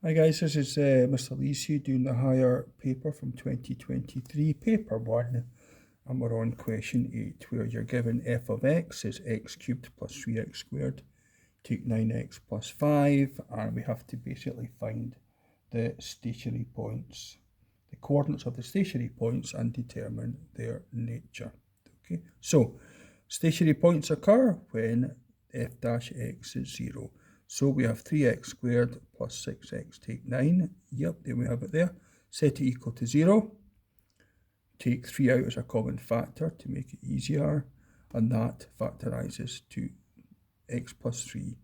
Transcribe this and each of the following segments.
Hi guys, this is Mr. Lisi doing the higher paper from 2023, paper 1, and we're on question 8, where you're given f of x is x cubed plus 3x squared, take 9x plus 5, and we have to basically find the stationary points, the coordinates of the stationary points, and determine their nature. Okay, so stationary points occur when f dash x is 0. So we have 3x squared plus 6x take 9. Yep, there we have it there. Set it equal to 0. Take 3 out as a common factor to make it easier. And that factorizes to x plus 3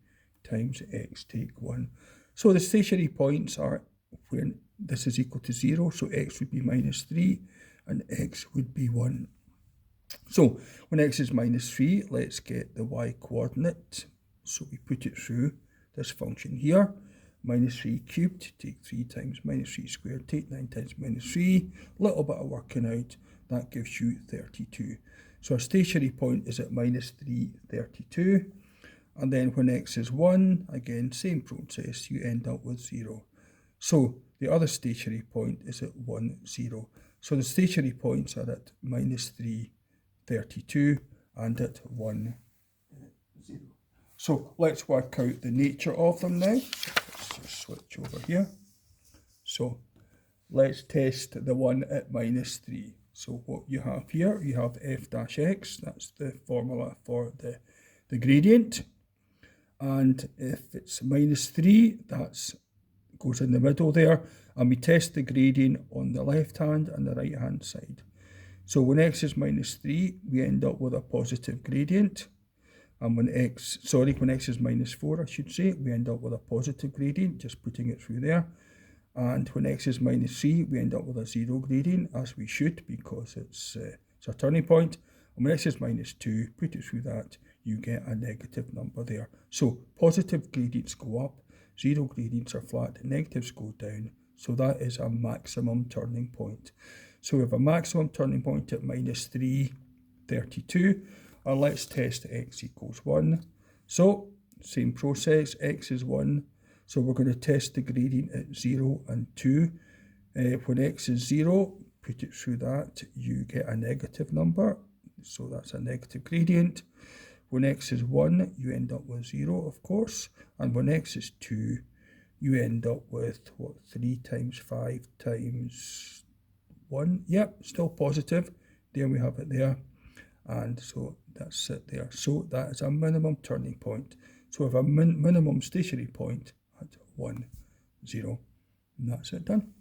times x take 1. So the stationary points are when this is equal to 0. So x would be minus 3 and x would be 1. So when x is minus 3, let's get the y coordinate. So we put it through this function here. Minus 3 cubed, take 3 times minus 3 squared, take 9 times minus 3. Little bit of working out, that gives you 32. So our stationary point is at minus 3, 32. And then when x is 1, again, same process, you end up with 0. So the other stationary point is at 1, 0. So the stationary points are at minus 3, 32 and at 1, 0. So let's work out the nature of them now. Let's just switch over here. So let's test the one at minus 3. So what you have here, you have f dash x, that's the formula for the gradient. And if it's minus 3, that goes in the middle there. And we test the gradient on the left hand and the right hand side. So when x is minus 3, we end up with a positive gradient. And when x is minus 4, I should say, we end up with a positive gradient, just putting it through there. And when x is minus 3, we end up with a 0 gradient, as we should, because it's a turning point. And when x is minus 2, put it through that, you get a negative number there. So positive gradients go up, 0 gradients are flat, negatives go down. So that is a maximum turning point. So we have a maximum turning point at minus 3, 32. And let's test x equals 1. So, same process, x is 1. So we're going to test the gradient at 0 and 2. When x is 0, put it through that, you get a negative number. So that's a negative gradient. When x is 1, you end up with 0, of course. And when x is 2, you end up with, 3 times 5 times 1. Yep, still positive. There we have it there. And so that's it there. So that is a minimum turning point. So we have a minimum stationary point at 1, 0. And that's it done.